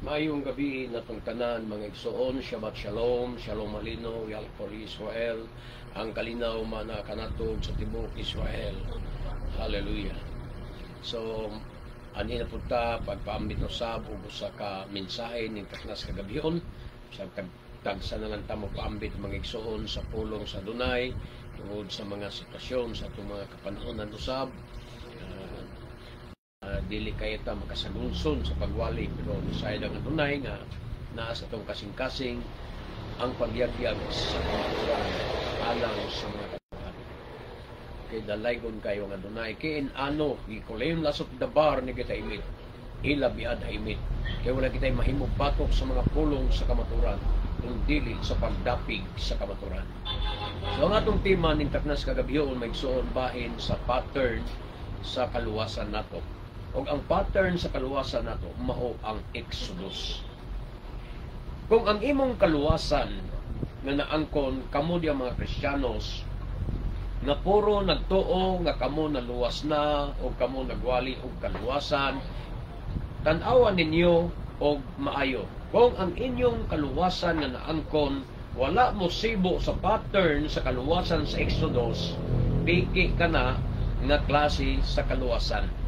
Maayong gabi na tanan mga igsoon, Shabbat Shalom, Shalom Malino, Yalpor Israel, ang kalinaw mana kanatog sa tibok Israel. Hallelujah. So, ani na punta pagpaambit no sab ug usa ka mensahe ning taknas kagabion sa tagsa na lang tamo paambit mga igsoon sa pulong sa Dunay tungod sa mga sitwasyon sa atong mga kapanahonan usab. Dili kayo ta makasagulson sa pagwali pero nisayad ang tunay nga naa sa itong kasing-kasing ang pagyagyag sa kamaturan alang sa mga katuhan. Kay dalaygon kayo nga dunay kay ano gikulayom lasot dabar ni kita imit ila biad imit kay wala kitay mahimog patok sa mga pulong sa kamaturan kung dili sa pagdapig sa kamaturan. So ang atong tema ning taknas kagabion maigsuon bahin sa pattern sa kaluwasan nato. O ang pattern sa kaluwasan nato mao ang Exodus. Kung ang imong kaluwasan nga naangkon kamo diya mga Kristiyanos nga puro nagtuo nga kamo naluwas na o kamo nagwali og kaluwasan, tan-awan ninyo og maayo. Kung ang inyong kaluwasan nga naangkon wala mo sibo sa pattern sa kaluwasan sa Exodus, piki ka na nga klase sa kaluwasan.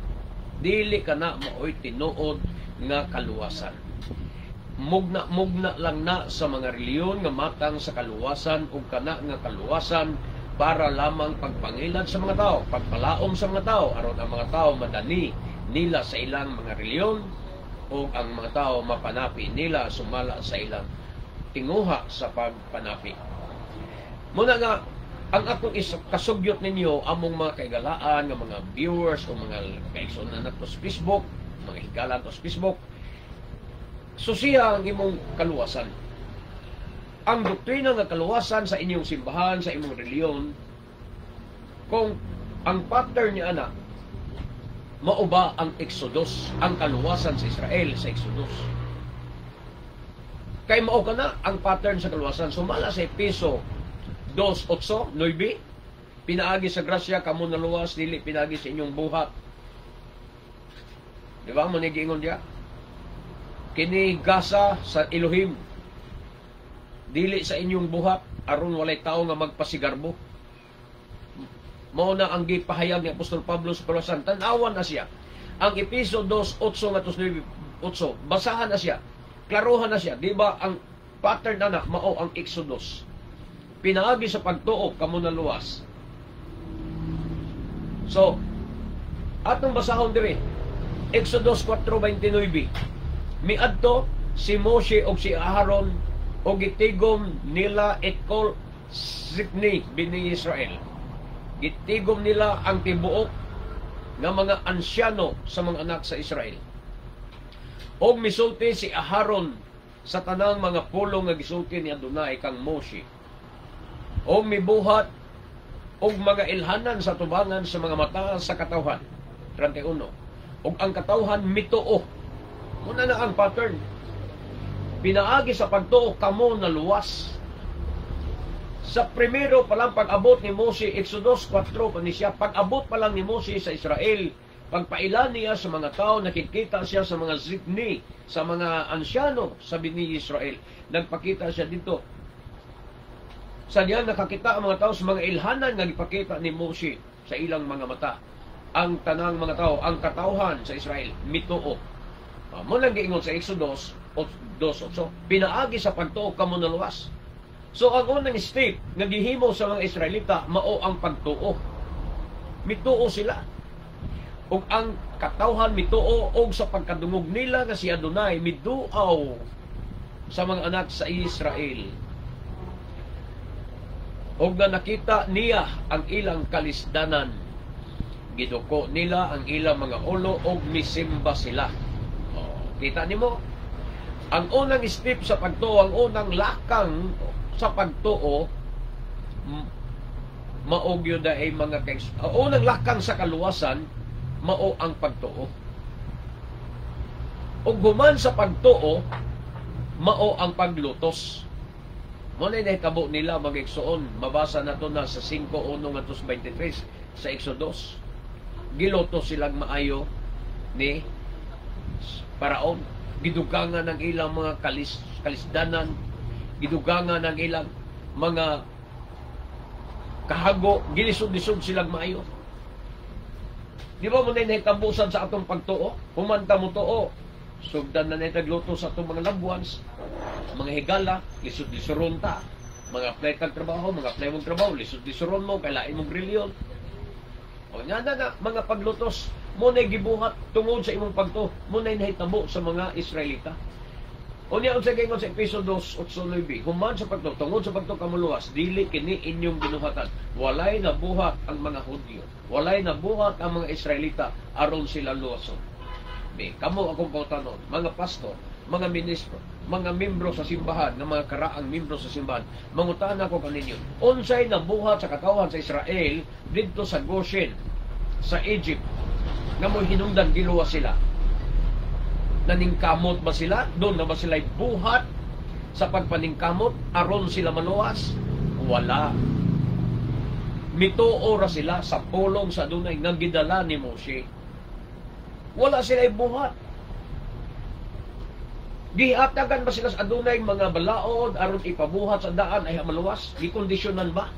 Dili ka na maoy tinuod nga kaluwasan. Mugna lang na sa mga reliyon nga matang sa kaluwasan ug kana nga kaluwasan para lamang pagpangilad sa mga tao, pagpalaom sa mga tao aron ang mga tao madani nila sa ilang mga reliyon ug ang mga tao mapanapi nila sumala sa ilang tinguha sa pagpanapi. Muna nga ang akong kasugyot ninyo among mga kaigalaan nga mga viewers o mga kaigsunan nato sa Facebook, mga higalan to sa Facebook, susiya ang imong kaluwasan. Ang doktrina nga kaluwasan sa inyong simbahan, sa imong reliyon, kung ang pattern niya ana, mauba ang Exodus, ang kaluwasan sa Israel sa Exodus. Kay mao kana ang pattern sa kaluwasan. Sumala sa Epeso 2:8, 9, pinaagi sa grasya kamo naluwas, dili pinaagi sa inyong buhat. Di ba mo nigiingon diya? Kini gasa sa Elohim, dili sa inyong buhat aron walay tao nga magpasigarbo. Mao na ang gipahayag ni Apostol Pablo sa kaluwasan. Tan-awan na siya ang Epeso 2:8 ngadto 9:8, basahan na siya, klaruhan na siya. Di ba ang pattern na mao ang Exodus? Pinaagi sa pagtuo kamo naluwas. So, atong basahon diri Exodus 4:29. Miadto si Moshe og si Aaron og gitigom nila etkol Sipni bini Israel. Gitigom nila ang tibuok nga mga ansyano sa mga anak sa Israel. Og misulti si Aaron sa tanang mga pulong nga gisulti ni Adonai kang Moshe. O mibuhat og mga ilhanan sa tubangan sa mga mata sa katawhan. 31. Og ang katawhan mituo. Muna na ang pattern. Pinaagi sa pagtuo kamo na luwas. Sa primero pa lang pag-abot ni Mose, Exodus 4 pa ni siya, pag-abot pa lang ni Mose sa Israel, pagpailan niya sa mga tao, nakikita siya sa mga zikni, sa mga ansyano sa bini Israel. Nagpakita siya dito. Sa diyan nakakita ang mga tao sa mga ilhanan nga gipakita ni Mose sa ilang mga mata. Ang tanang mga tao, ang katawhan sa Israel, mituo. Mo lang giingon sa Exodus 2:8, pinaagi sa pagtuo kamo naluwas. So ang unang step nga gihimo sa mga Israelita mao ang pagtuo. Mituo sila. Ug ang katawhan mituo og sa pagkadungog nila nga si Adonai miduaw sa mga anak sa Israel. Og na nakita niya ang ilang kalisdanan, giduko nila ang ilang mga ulo og misimba sila. Kita nimo ang unang step sa pagtuo, ang unang lakang sa pagtuo mao gyud ay mga ang unang lakang sa kaluwasan mao ang pagtuo. Og human sa pagtuo mao ang paglutos. Mo na nahitabo nila mag-igsuon. Mabasa na to na sa 5:1-23 sa Exodus. Giloto silang maayo ni Paraon. gidugangan ang ilang mga kalisdanan, gidugangan ang ilang mga kahago, gilisod-lisod silang maayo. Di ba mo na nahitambusan sa atong pagtuo? Humanta mo tuo. Sugdan na nagluto sa atong mga loved ones, mga higala, lisod-lisoron ta. Mga play kag trabaho, mga play mong trabaho, lisod-lisoron mo, kailain mong brilyon. O nga na, mga paglutos, mo na gibuhat tungod sa imong pagtuo, mo na nahitabo sa mga Israelita. O niya, sa gingon sa episode 2:8, human sa pagtuo, tungod sa pagtuo kamuluwas, dili kini inyong ginuhatan. Walay nabuhat ang mga Hudyo, walay nabuhat ang mga Israelita, aron sila luwason. Kamo akong pautanon, mga pastor, mga ministro, mga membro sa simbahan, ng mga karaang membro sa simbahan, mangutan ako kaninyo, unsay nabuhat sa katawan sa Israel dito sa Goshen, sa Egypt, nga mo hinungdan giluwas sila. Naningkamot ba sila? Doon na ba sila buhat sa pagpaningkamot aron sila maluwas? Wala. Mituo ra sila sa pulong sa dunay nga gidala ni Moshe. Wala sila buhat. Gihatagan ba sila sa adunay mga balaod aron ipabuhat sa daan ay maluwas? Gikondisyonan ba?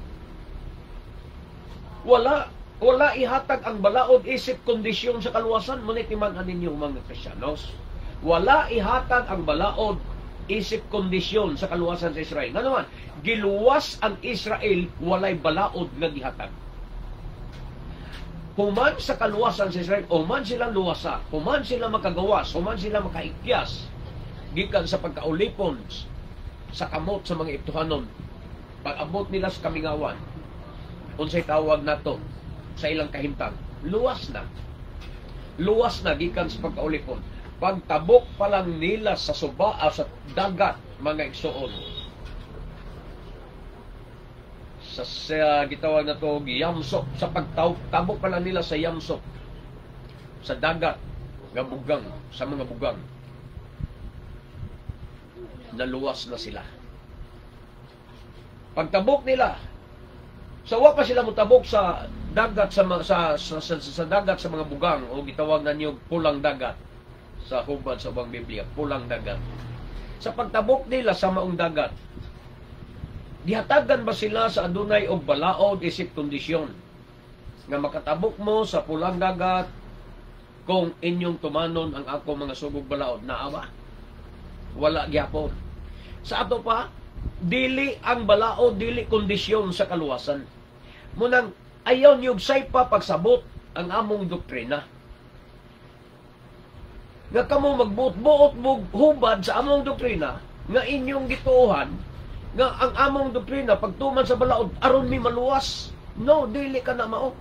Wala. Wala ihatag ang balaod isip kondisyon sa kaluwasan. Ngunit timan-an ninyo mga Kristiyanos. Wala ihatag ang balaod isip kondisyon sa kaluwasan sa Israel. Nga naman, giluwas ang Israel, walay balaod nga gihatag. Human sa kaluwasan sa Israel, human sila luwasa, human sila makagawas, human sila makaikyas, gikan sa pagkaulipon sa kamot sa mga Eptuhanon, pag-abot nila sa kamingawan, unsay tawag nato sa ilang kahimtang, luwas na. Luwas na gikan sa pagkaulipon. Pagtabok pa lang nila sa suba sa dagat, mga igsoon. Sa gitawag na to Yamsok, sa pagtabok pa lang nila sa Yamsok, sa dagat, nga bugang, sa mga bugang, naluwas na sila. Pagtabok nila, sawa pa sila mutabok sa dagat sa dagat sa mga bugang, o gitawag na niyo pulang dagat sa hubad sa ubang Biblia, pulang dagat. Sa pagtabok nila sa maong dagat, dihatagan ba sila sa adunay og balaod isip kondisyon nga makatabok mo sa pulang dagat kung inyong tumanon ang ako mga sugog balaod? Naawa? Wala gyapon. Sa ato pa, dili ang balaod, dili kondisyon sa kaluwasan. Munang ayaw niyog say pa pagsabot ang among doktrina. Nga kamo magbuot-buot mo hubad sa among doktrina, nga inyong gituohan, nga ang among doktrina, pagtuman sa balaod, aron mi maluwas. No, dili ka na mao.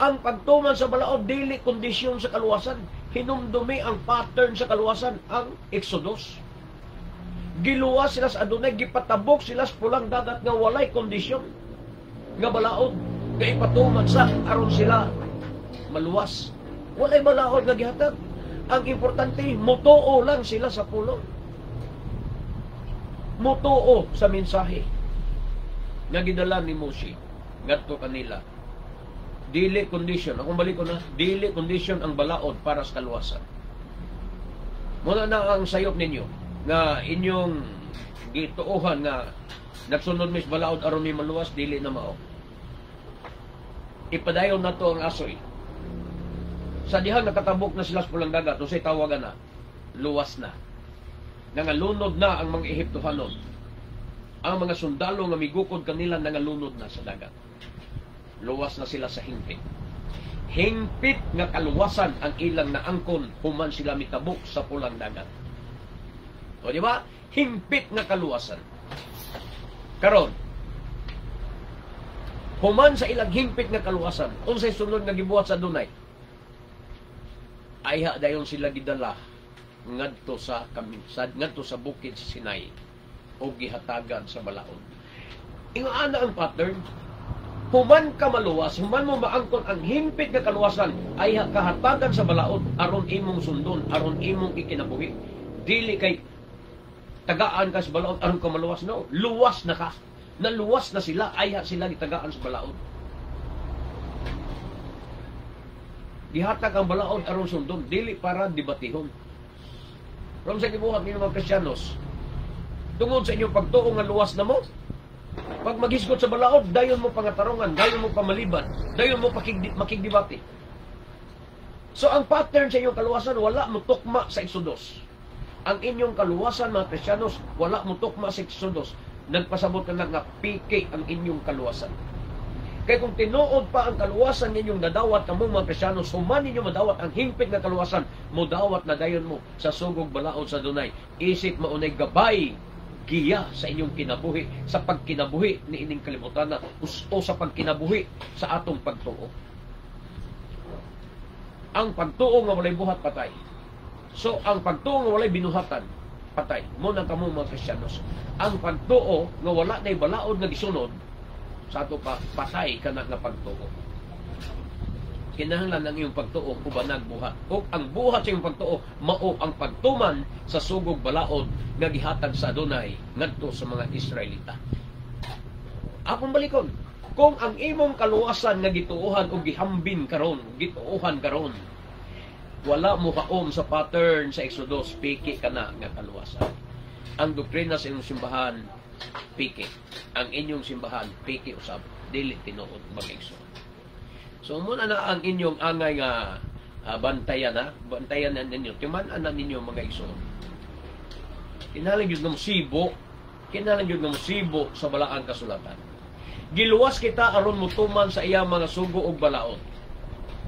Ang pagtuman sa balaod, dili kondisyon sa kaluwasan. Hinumdumi ang pattern sa kaluwasan, ang Exodus. Giluwas sila sa adunay, gipatabok sila sa pulang dagat nga walay kondisyon. Nga balaod, nga ipatuman sa aron sila maluwas. Walay balaod nga gihatag. Ang importante, mutuo lang sila sa pulong. Mutuo sa mensahe nga gidala ni Moshe ngadto kanila. Dili condition, akong balik ko na, dili condition ang balaod para sa kaluwasan. Muna na ang sayop ninyo nga inyong gituohan nga nagsunod mis balaod aron ni maluwas, dili na mao. Ipadayon na to ang asoy. Sa dihang nakatabok na sila sa pulang dagat, usay tawagan na, luwas na. Nangalunod na ang mga Ehiptohanon. Ang mga sundalo nga migukod kanila nangalunod na sa dagat. Luwas na sila sa hingpit. Hingpit nga kaluwasan ang ilang naangkon human sila mitabok sa pulang dagat. O di ba? Hingpit nga kaluwasan. Karon, human sa ilang hingpit nga kaluwasan, unsay sunod nga gibuhat sa dunay? Ayha dayon sila gidala ngadto sa bukid sa Sinai o gihatagan sa balaod. Ingaana ang pattern. Human ka maluwas, human mo maangkon ang himpit nga kaluwasan, ayha kahatagan sa balaod aron imong sundon, aron imong ikinabuhi. Dili kay tagaan ka sa balaod aron ka maluwas, no. Luwas na ka. Naluwas na sila, ayha sila gitagaan sa balaod. Gihatag ang balaod aron sundon, dili para debatihon. From sa gibuhat ninyo mga Kristiyanos, tungod sa inyong pagtuo nga luwas na mo, pag maghisgot sa balaod, dayon mo pangatarungan, dayon mo pamaliban, dayon mo makigdibati. So ang pattern sa inyong kaluwasan, wala mo tukma sa Exodus. Ang inyong kaluwasan, mga Kristiyanos, wala mo tukma sa Exodus. Nagpasabot ka na nga piki ang inyong kaluwasan. Kaya kung tinuod pa ang kaluwasan ninyong nadawat kamong mga Kristiyanos, human ninyo madawat ang hingpit na kaluwasan, mudawat na dayon mo sa sugog balaod sa dunay. Isip maunay gabay, giya sa inyong kinabuhi, sa pagkinabuhi ni ining kalibutan na, o sa pagkinabuhi sa atong pagtuo. Ang pagtuo nga walay buhat patay. So, ang pagtuo nga walay binuhatan, patay. Muna kamo mga Kristiyanos. Ang pagtuo nga wala na'y balaod nga gisunod, sa ato pa, patay ka na pagtuo. Kinahanglan ang iyong pagtuo, ubanag buhat. O ang buhat sa iyong pagtuo, mao ang pagtuman sa sugog balaod nga gihatag sa Adonai ngadto sa mga Israelita. Akong balikon, kung ang imong kaluwasan nga gituohan o gihambin karon, gituohan karon, wala mo kaom sa pattern sa Exodus, piki ka na nga kaluwasan. Ang doktrina sa inyong simbahan, piki. Ang inyong simbahan, piki usab, dili tinuod mag-Exodus. So muna na ang inyong angay nga bantayan na ninyo. Timan-an na ninyo mga Exodus. Kinalang yun ng musibo sa balaang kasulatan. Giluwas kita aron mo tuman sa iyang mga sugo og balaod.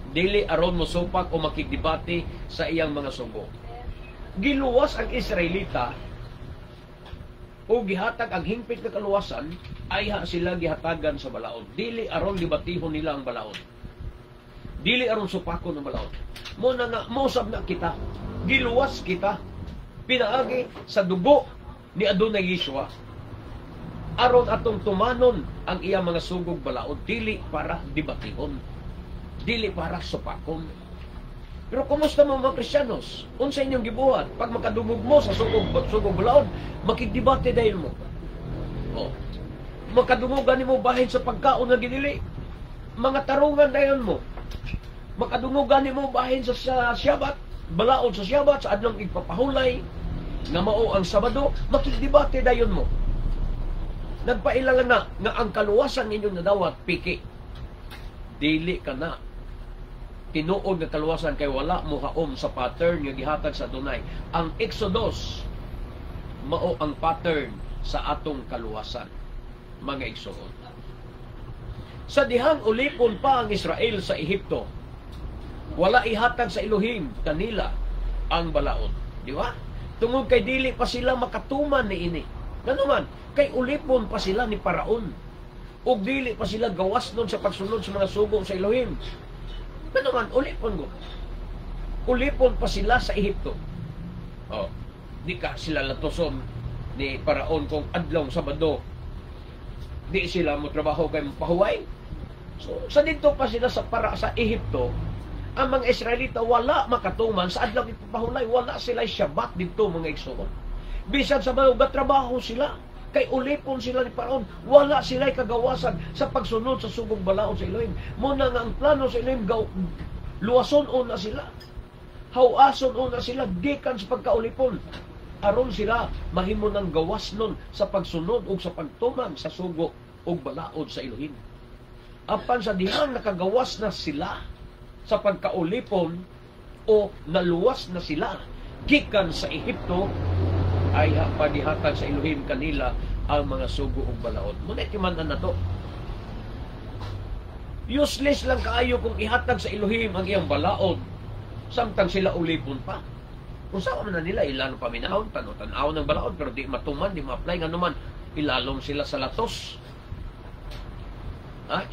Dili aron mo supak o makigdebate sa iyang mga sugo. Giluwas ang Israelita o gihatag ang hingpit na kaluwasan, ay sila gihatagan sa balaod. Dili aron libatihon nila ang balaod. Dili aron supakon ang balaod. Muna nga, mausab na kita. Giluwas kita. Pinaagi sa dugo ni Adonai Yeshua. Aron atong tumanon ang iyang mga sugog balaod. Dili para debatihon. Dili para supakon. Pero kumusta mga Kristiyanos? Unsa inyong gibuhat? Pag makadungog mo sa sugog balaod, makigdebate dahil mo. O, makadungogan mo bahin sa pagkaon nga ginili. Mga tarungan dahil mo. Makadungogan mo bahin sa Syabat, balaod sa Syabat, sa adlong igpapahulay, nga mao ang Sabado, makigdebate dahil mo. Nagpailala nga ang kaluwasan ninyong nadawat, piki. Dili ka na tinuod nga kaluwasan kay wala mo haom sa pattern nga gihatag sa Adonai. Ang Exodus mao ang pattern sa atong kaluwasan, mga igsoon. Sa dihang ulipon pa ang Israel sa Ehipto, wala ihatag sa Elohim kanila ang balaod, di ba? Tungod kay dili pa sila makatuman ni ini. Ganuman, kay ulipon pa sila ni Paraon. Ug dili pa sila gawas nun sa pagsunod sa mga sugo sa Elohim. Pero man, ulipon pa sila sa Ehipto. Oh, di ka sila latuson ni Paraon kung adlong Sabado. Di sila mo trabaho kay pahuway. So, sa dito pa sila sa Ehipto, ang mga Israelita wala makatuman sa adlong ipapahulay. Wala sila Shabbat dito mga igsoon. Bisan sa mga trabaho sila. Kay ulipon sila ni Paraon, wala sila'y kagawasan sa pagsunod sa sugong balaod sa Elohim. Muna nga ang plano sa Elohim, luwason o na sila. Hawason o na sila, gikan sa pagkaulipon. Aron sila mahimo ng gawas nun sa pagsunod o sa pagtuman sa sugo o balaod sa Elohim. Apan sa dihang nakagawas na sila sa pagkaulipon o naluwas na sila, gikan sa Ehipto, ay padihatag sa Elohim kanila ang mga sugo ug balaod. Muna timan-an na to. Useless lang kaayo kung ihatag sa Elohim ang iyang balaod samtang sila ulipon pa. Kung saan man nila ilalong paminahon, tanaw ng balaod pero di matuman, di ma-apply nga naman, ilalom sila sa latos.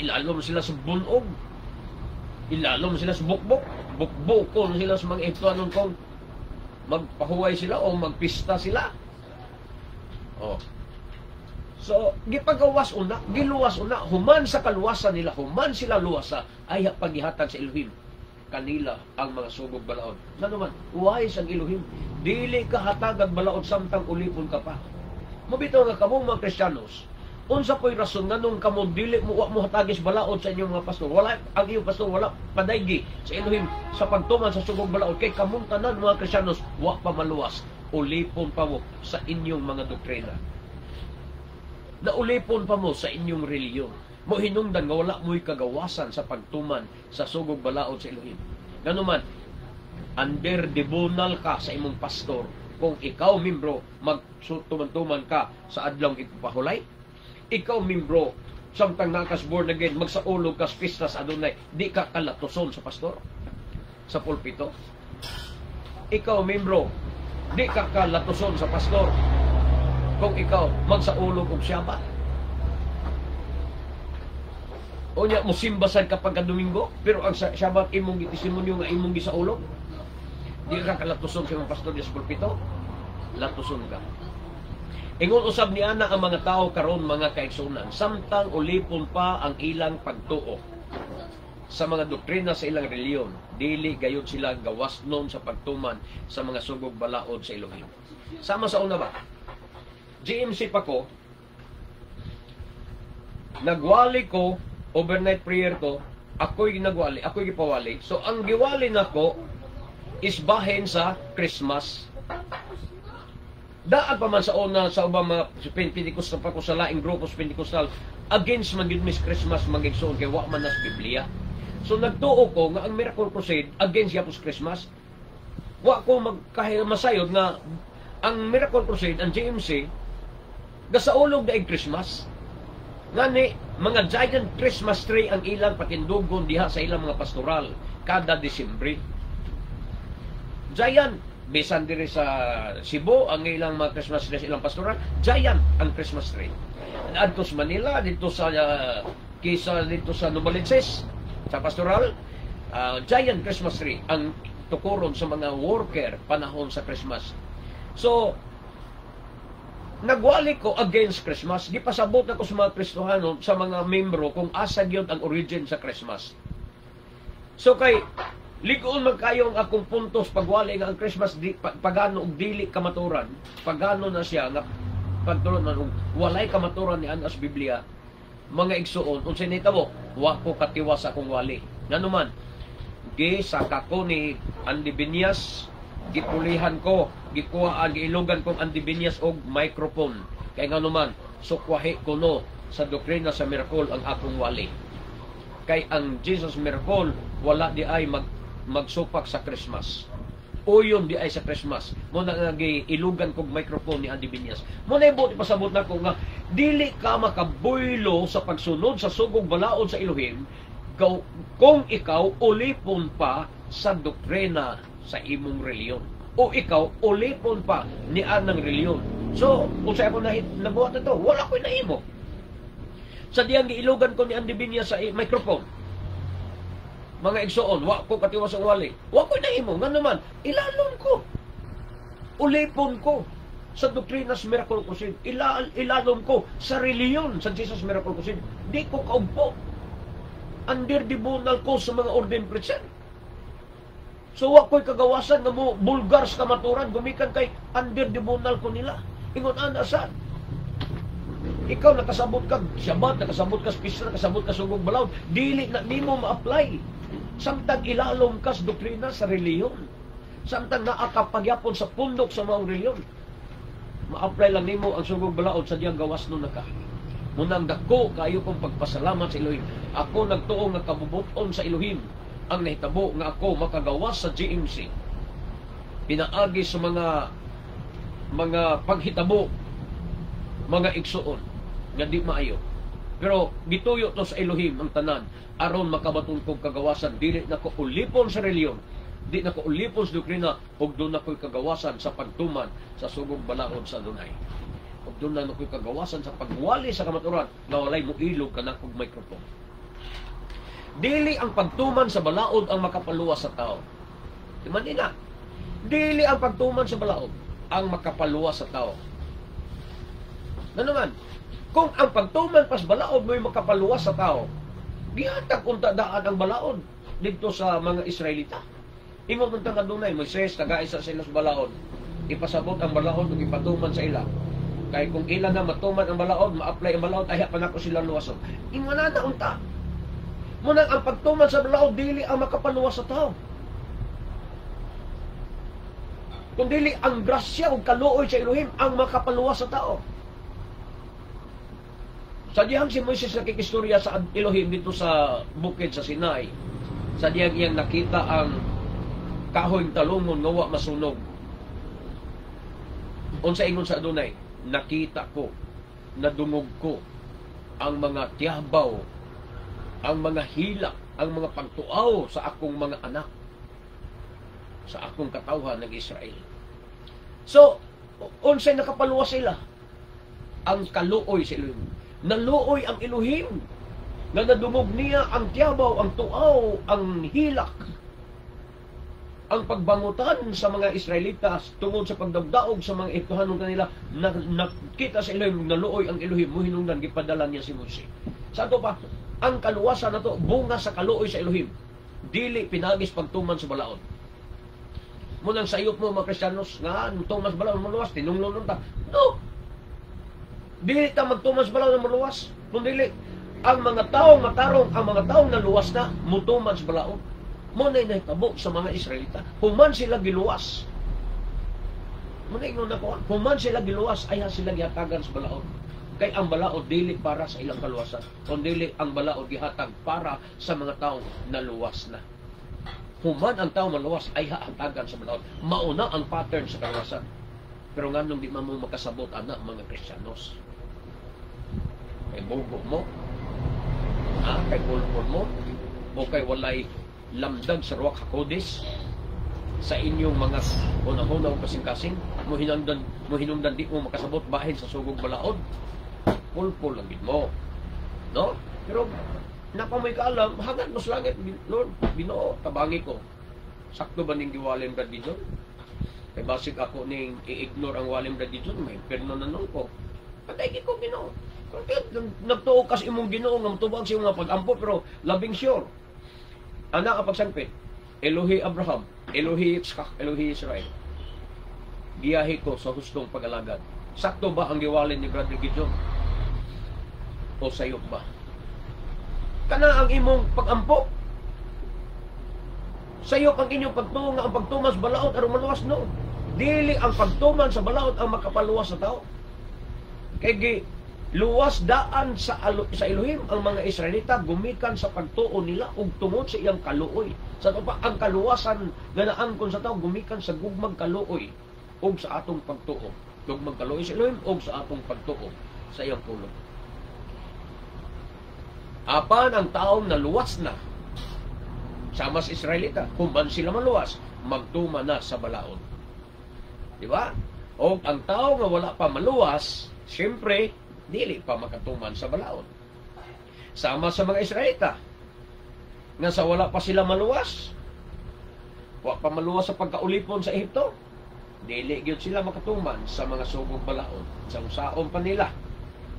Ilalom sila sa bunog. Ilalom sila sa bukbok. Bukbukon sila sa mga ituanon kong magpahuway sila o magpista sila. Oh. So, gipagawas una, giluwas una, human sa kaluwasan nila, human sila luwasa, ay paghihatag sa Elohim kanila ang mga sugog balaod. Nanuman, wise ang Elohim. Dili ka hatag ang balaod samtang ulipon ka pa. Mabitaw nga kamo mga Kristiyanos, unsa po'y rason nga nung kamo dili mo hatagis balaod sa inyong mga pastor. Wala, ang iyong pastor wala padaygi sa Elohim sa pagtuman sa sugog balaod. Kay kamong tanan mga Kristiyanos, wa pa maluwas. ulipon pa mo sa inyong mga doktrina. Naulipon pa mo sa inyong reliyon. Mo hinungdan nga wala mo'y kagawasan sa pagtuman sa sugog balaod sa Elohim. Ganuman, under debonal ka sa imong pastor kung ikaw membro magtuman-tuman ka sa adlong ipapahulay. Ikaw membro samtang nakas born again magsaulog ka sa pista sa Adonai, di ka kalatoson sa pastor sa pulpito. Ikaw membro, di ka kalatoson sa pastor kung ikaw magsaulog og Shabbat. O niya, musimbasan ka pagka Domingo, pero ang Shabbat imong gitestimonyo nga imong gisaulog, di ka kalatoson sa imong pastor sa pulpito, latoson ka. Ingon usab ni ana ang mga tao karon mga kaigsunan, samtang ulipon pa ang ilang pagtuo sa mga doktrina sa ilang reliyon, dili gayud sila gawasnon sa pagtuman sa mga sugog balaod sa Elohim. Sama sa una ba? GMC pa ko, nagwali ko, overnight prayer ko, ako'y nagwali, ako'y gipawali. So, ang giwali nako is bahin sa Christmas. Daan pa man sa una sa ubang mga Pentecostal pa ko sa laing grupos Pentecostal against mag-Miss Christmas mag-igsoon kay wa man nas Biblia. So nagtuo ko nga ang Miracle Crusade against yapos Christmas. Wa ko magkahimasayod nga ang Miracle Crusade, ang GMC, gasaulog na Christmas. Ngani, mga giant Christmas tree ang ilang patindugon diha sa ilang mga pastoral kada Disyembre. Giant. Bisan diri sa Cebu, ang ilang mga Christmas tree sa ilang pastoral, giant ang Christmas tree. Adto sa Manila, dito sa dito sa Novaliches, sa pastoral, giant Christmas tree ang tukuron sa mga worker panahon sa Christmas. So, nagwali ko against Christmas. Di pasabot na ko sa mga Kristohano, sa mga membro, kung asa gyud ang origin sa Christmas. So, kay ligoon man kayo ang akong puntos pagwali nga ang Christmas pagano og dili kamaturan, pagano na siya nga pagtulon man walay kamaturan ni anas Biblia, mga igsuon unsay nitabo, wa ko katiwas akong wali. Nganuman, gisaka ko ni Andy Binyas, gipulihan ko, gikuhaan, giilugan kong Andy Binyas og microphone. Kay nganuman, sukwahi ko no sa doktrina sa miracle ang akong wali. Kay ang Jesus Miracle wala di ay magsupak sa Christmas. Uyon di ay sa Christmas. Mo na ilugan kog microphone ni Andy Binyas. Mo na ibot ipasabot na ko nga dili ka makabuylo sa pagsunod sa sugog balaod sa Elohim kung ikaw ulipon pa sa doktrina sa imong reliyon. O ikaw ulipon pa ni anang reliyon. So, kung sa ako nabuhat na to, wala ko'y nahimo. Sa diyang giilugan ko ni Andy Binyas sa microphone, mga igsoon, wa ko katiwas ang wali. Wa ko nahimo, nga naman, ilalon ko. Ulipon ko sa doktrina sa Miracle Crusade. Ilalon ko sa reliyon sa Jesus Miracle Crusade. Di ko kaugpo. Under dibunal ko sa mga ordained preacher. So wa ko'y kagawasan na mo bulgar sa kamaturan, gumikan kay under dibunal ko nila. Ingon anasan. Ikaw nakasabot ka Shabbat, nakasabot ka Pista, nakasabot ka sugog balaod, dili na nimo ma-apply. Samtang ilalom ka sa doktrina sa reliyon. Samtang naakapagyapon sa pundok sa mga reliyon. Ma-apply lang nimo ang sugog balaod sa diyang gawas nun na ka. Munang dako kayo kong pagpasalamat sa Elohim. Ako nagtuo nga kabubuton sa Elohim. Ang nahitabo nga ako makagawas sa GMC. Pinaagi sa mga paghitabo, mga igsuon nga di maayo. Pero gituyo to sa Elohim ang tanan aron makabaton kog kagawasan, dili na ko ulipon sa reliyon, di na ko ulipon sa doktrina, ug doon na ko'y kagawasan sa pagtuman sa sugog balaod sa Adonai. Ug doon na ko'y kagawasan sa pagwali sa kamaturan na walay muilog kana kog microphone. Dili ang pagtuman sa balaod ang makapaluwas sa tao. Di man ina. Dili ang pagtuman sa balaod ang makapaluwas sa tao. Na naman, kung ang pagtuman pas balaod mo'y makapaluwas sa tao, gihatag unta daan ang balaod dito sa mga Israelita. Imo man tang Adonai, Moises, tagaisa sa ilas balaod. Ipasabot ang balaod ug ipatuman sa ila. Kay kung ila na matuman ang balaod, ma-apply ang balaod, ay pa nako sila luwason. Imo na unta. Munang ang pagtuman sa balaod dili ang makapaluwas sa tao. Kundi ang grasya o kaluoy sa Elohim ang makapaluwas sa tao. Sa diyang si Moises nakikistorya sa Elohim dito sa bukid sa Sinai, sa diyang iyang nakita ang kahoy talungon nga wa masunog. Unsa ingon sa Adonai, nakita ko, nadungog ko ang mga tiyabaw, ang mga hilak, ang mga pagtuaw sa akong mga anak, sa akong katawhan ng Israel. So, unsay nakapaluwas sila? Ang kaluoy sa Elohim. Naluoy ang Elohim. Na nadumog niya ang tiyabaw, ang tuaw, ang hilak, ang pagbangutan sa mga Israelitas tungod sa pagdagdaog sa mga ituhanon kanila. Nakita sa Elohim, naluoy ang Elohim, muhinungdan, gipadala niya si Moses. Sa ito pa, ang kaluwasan na to, bunga sa kaluoy sa Elohim. Dili pinagis pagtuman sa balaod. Munang sayop mo mga Kristiyanos nga tumas balaod maluwas, tinunglon ta. No! Dili ta magtumas balaod na maluwas. Kundi ang mga taong matarong, ang mga taong naluwas na, mutuman sa balaod. Muna'y nahitabo sa mga Israelita. Human sila giluwas. Muna'y ingon ako, human sila giluwas, ay sila gihatagan sa balaod. Kay ang balaod dili para sa ilang kaluwasan. Kundi ang balaod gihatag para sa mga taong naluwas na. Human ang tao maluwas ay hatagan sa balaod. Mauna ang pattern sa kaluwasan. Pero nga nung di man mo makasabot anak mga Kristiyanos. Kay bugo mo, kay pulpul mo, o kay walay lamdag sa Ruach HaKodes sa inyong mga una-una o kasing-kasing, mo hinungdan di mo makasabot bahin sa sugog balaod. Pulpul lang din mo. No? Pero napamoy ka alam, hangad mo sa langit, Lord, Ginoo, tabangi ko. Sakto ba ning giwalin Brad Dijon? Kay basig ako ning i-ignore ang walin Brad Dijon, may perno na nung ko. Patay ko Ginoo. Nagtuo kas imong Ginoo nga matubag sa imong pag-ampo, pero labing sure. Anak ang pagsangpit, Elohi Abraham, Elohi Yitzchak, Elohi Israel. Giyahi ko sa hustong pag-alagad. Sakto ba ang giwalin ni Brad Dijon? O sayop ba? Kana ang imong pag-ampo. Sayop ang inyong pagtuo nga ang pagtuman sa balaod aron maluwas no. Dili ang pagtuman sa balaod ang makapaluwas sa tao. Kay luwas daan sa Elohim ang mga Israelita gumikan sa pagtuo nila ug tungod sa iyang kaluoy. Sa pa ang kaluwasan nga naangkon sa tao gumikan sa gugmang kaluoy ug sa atong pagtuo. Gugmang kaluoy sa Elohim ug sa atong pagtuo sa iyang pulong. Apan ang taong naluwas na sama sa Israelita, human sila maluwas, magtuma na sa balaod. Di ba? O ang tao nga wala pa maluwas, siyempre, dili pa makatuman sa balaod. Sama sa mga Israelita, nga sa wala pa sila maluwas, wala pa maluwas sa pagkaulipon sa Ehipto, dili gyud sila makatuman sa mga sugog balaod. Sa usaon pa nila,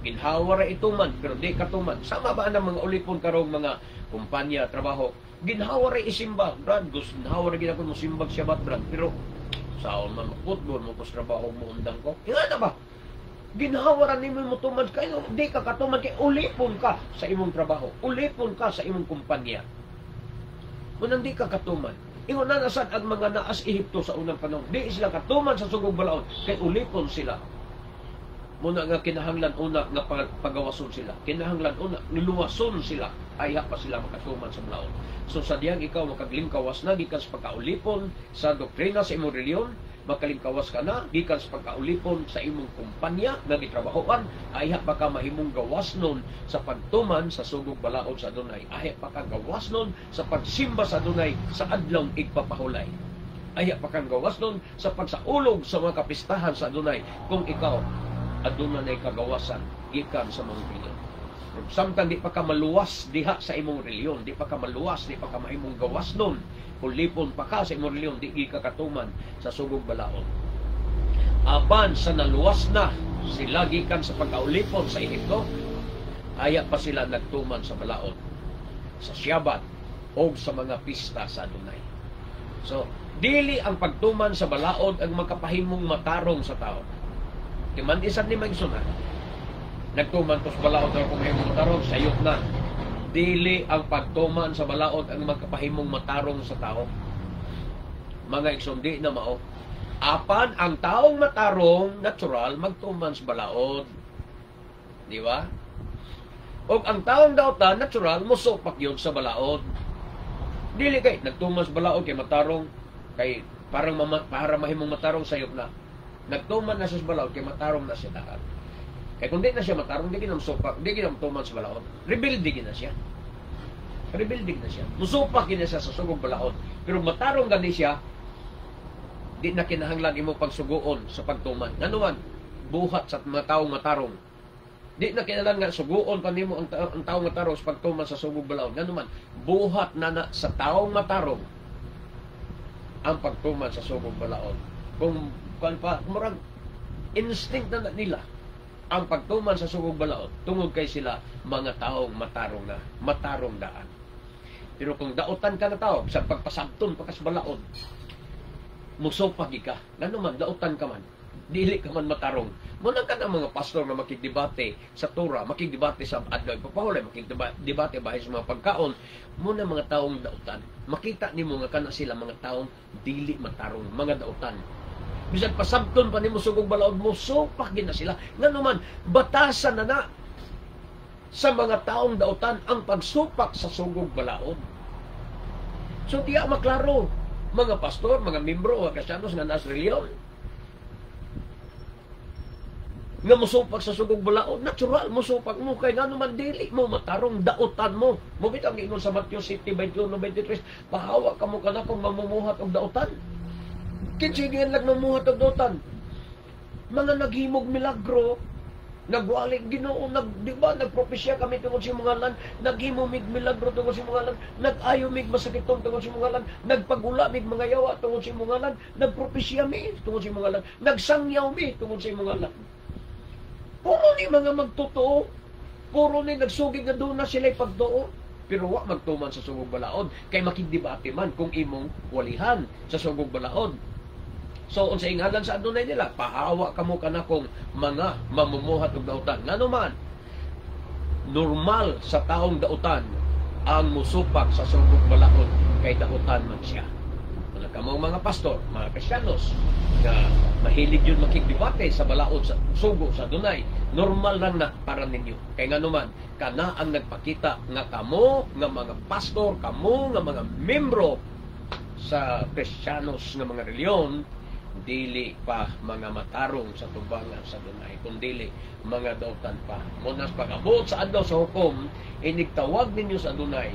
ginhawa ra ituman pero di katuman. Sama ba ang mga ulipon karong mga kumpanya, trabaho? Ginhawa ra isimba, Brad. Ginhawa ra ginakon mo simbag Shabbat, Brad. Pero saon man makutbol mo kus trabaho mo undang ko. Nga na ba? Ginhawa ra nimo mo tuman kayo, di ka katuman kay ulipon ka sa imong trabaho. Ulipon ka sa imong kumpanya. Munang di ka katuman. Ingon na nasad ang mga naas Ehipto sa unang panahon. Di sila katuman sa sugog balaod kay ulipon sila. Muna nga kinahanglan una nga pagawason sila. Kinahanglan una niluwason sila. Ay pa sila makatuman sa balaod. So sa diyang ikaw makaglingkawas na gikan sa pagkaulipon sa doktrina sa imong reliyon, makalingkawas ka na gikan sa pagkaulipon sa imong kumpanya nga gitrabahoan, ay pa ka mahimong gawasnon sa pagtuman sa sugog balaod sa Adonai. Ay pa ka gawasnon sa pagsimba sa Adonai sa adlaw igpapahulay. Ay pa kang gawasnon sa pagsaulog sa mga kapistahan sa Adonai kung ikaw aduna nay kagawasan gikan sa mga reliyon. Samtang di pa ka maluwas diha sa imong reliyon, di pa ka maluwas, di pa ka mahimong gawas nun, ulipon pa ka sa imong reliyon, di ka katuman sa sugog balaod. Apan sa naluwas na sila gikan sa pagkaulipon sa Ehipto, aya pa sila nagtuman sa balaod, sa Shabbat o sa mga pista sa Adonai. So, dili ang pagtuman sa balaod ang makapahimong matarong sa tao. Timan isan ni Magsunan. Nagtuman to sa balaod ang kumahimong matarong, sayot na. Dili ang pagtuman sa balaod ang magkapahimong matarong sa tao. Mga igsundi na mao. Apan ang taong matarong natural magtuman sa balaod. Di ba? O ang taong dautan natural musupak yun sa balaod. Dili kay nagtuman sa balaod kay matarong kay para mahimong matarong sayop na. Nagtuman na siya sa balaod kay matarong na siya dapat. Kaya kung di na siya matarong, di ginam supak, di ginam tuman sa balaod. Rebuilding na siya. Rebuilding na siya. Musupak na siya sa sugog balaod. Pero matarong gani siya, di na kinahanglan imo pagsuguon sa pagtuman. Nganuman, buhat sa mga taong matarong. Di na kinahanglan nga suguon pa nimo ang taong matarong sa pagtuman sa sugog balaod. Nganuman, buhat na sa taong matarong ang pagtuman sa sugog balaod. Kung murag instinct na nila ang pagtuman sa sugog balaod tungod kay sila mga taong matarong na, matarong daan. Pero kung dautan ka na tao sa pagpasabton pagkas balaod, musopag ka. Ngano man dautan ka man, dili ka man matarong. Muna ka ng mga pastor na makigdebate sa Torah, makigdebate sa adlaw pagpahulay, makigdebate bahay sa mga pagkaon, muna mga taong dautan. Makita nimo nga kana sila mga taong dili matarong, mga dautan. Bisan pasabton pa nimo sugog balaod mo, sopak gina sila. Ngano man, batasan na sa mga taong dautan ang pagsupak sa sugog balaod. So tiya maklaro, mga pastor, mga membro, mga Kristiyanos nga nas reliyon, nga musupak sa sugog balaod, natural musupak mo kay ngano man dili mo matarong dautan mo. Mo bitang ingon sa Matthew 7:21-23, pahawa kamo kana kung mamumuhat og dautan. Kinsigihan lang namuhat og dautan. Mga naghimog milagro, nagwalik Ginoo, di ba nagpropesya kami tungod sa mga lan, naghimumig milagro tungod sa mga lan, nag-ayumig masakitong tungod sa mga lan, nagpagula mig mga yawa tungod sa mga lan, nagpropesya mi tungod sa mga lan, nagsangyaw mi tungod sa mga lan. Puro ni mga magtotoo, puro ni nagsugid nga doon na sila pagtuo, pero wa magtuman sa sugog balaod kay makigdebate man kung imong walihan sa sugog balaod. So, unsa inghalan sa adunay nila, pahawa kamo kanakong mga mamumuhat og dautan. Ngano man, normal sa taong dautan ang musupak sa sugog balaod kay dautan man siya. Wala kamo mga pastor, mga Kristiyanos nga mahilig yun makigdebate sa balaod sa sugo sa adunay. Normal lang na para ninyo. Kay ngano man, kana ang nagpakita nga kamo nga mga pastor, kamo nga mga membro sa Kristiyanos nga mga reliyon, dili pa mga matarong sa tubangan sa dunay, kundi mga dautan pa. Munas pag-abot sa adlaw sa hukom, inigtawag ninyo sa dunay,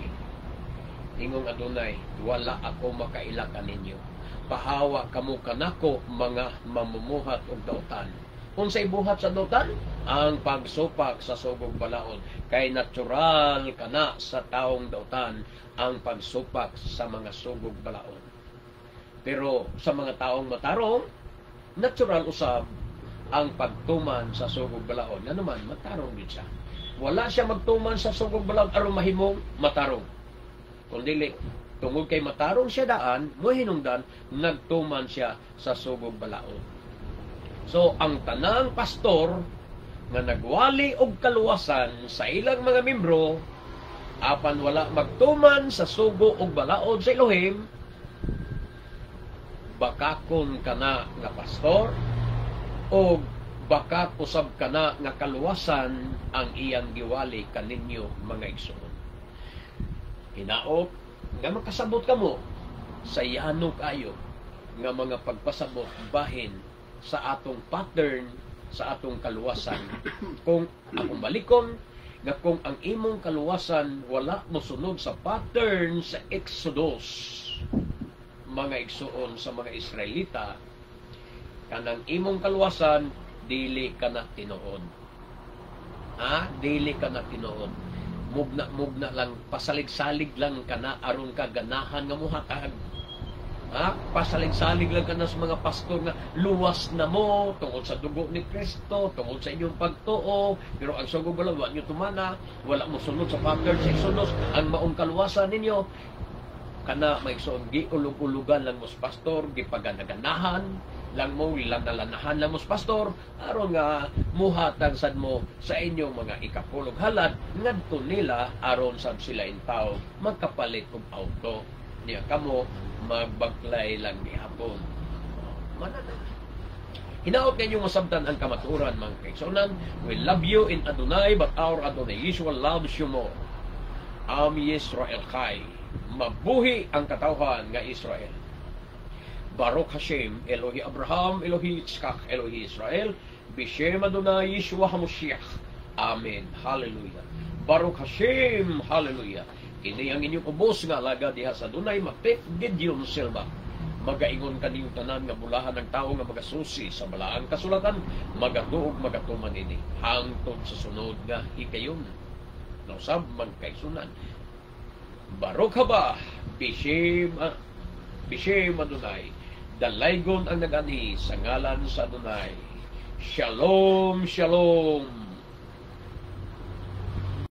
ingong adunay, wala ako makailakan ninyo. Pahawa kamo kanako mga mamumuhat og dautan. Unsay buhat sa dautan? Ang pagsupak sa sugog balaod. Kay natural kana sa taong dautan ang pagsupak sa mga sugog balaod. Pero sa mga taong matarong, natural usab ang pagtuman sa sugog balaod. Nga naman, matarong din siya. Wala siya magtuman sa sugog balaod aron mahimong matarong. Kung dili, tungod kay matarong siya daan, mo hinungdan, nagtuman siya sa sugog balaod. So, ang tanang pastor nga nagwali og kaluwasan sa ilang mga membro, apan wala magtuman sa sugo og balaod sa Elohim, bakakon kana nga pastor o baka usab kana nga kaluwasan ang iyang giwali kaninyo mga igsoon. Hinaot nga makasabot kamo sa yano kayo nga mga pagpasabot bahin sa atong pattern sa atong kaluwasan. Kung akong balikon nga kung ang imong kaluwasan wala mosunod sa pattern sa Exodus, mga igsuon sa mga Israelita, kanang imong kaluwasan dili ka na tinuod. Dili ka na tinuod. Mugna lang, pasalig-salig lang ka na aron ka ganahan nga muhatag. Pasalig-salig lang ka na sa mga pastor nga luwas na mo tungod sa dugo ni Kristo, tungod sa inyong pagtuo, pero ang sugog balaod wa nyo tumana, wala mo sunod sa pattern sa Exodus, ang maong kaluwasan ninyo kana may igsoon giulog-ulugan lang mos pastor, gipaganaganahan lang mo, ilang nalanahan lang mos pastor, aron nga muhatag sad mo sa inyong mga ikapulog halad ngadto nila aron sad sila intaw magkapalit og auto niya kamo magbaglay lang gihapon. manana. Hinaot kanyong masabtan ang kamaturan, mga kaigsunan. We love you in Adonai, but our Adonai Yeshua loves you more. Am Yisrael Chai. Mabuhi ang katawhan nga Israel. Baruch Hashem, Elohi Abraham, Elohi Yitzchak, Elohi Israel, Bishem Adonai Yeshua HaMashiach. Amen. Hallelujah. Baruch Hashem. Hallelujah. Ini ang inyong ubos nga alaga diha sa Adonai, Mapet Gideon Silva. Magaingon kaniyong tanan nga bulahan ng tao nga magasusi sa balaang kasulatan, magatuog magatuman ini hangtod sa sunod nga hikayon. Nausab man kaigsunan. Baruch haba, Bishem Adonai. Dalaygon ang nagani sa ngalan sa Adonai. Shalom, shalom.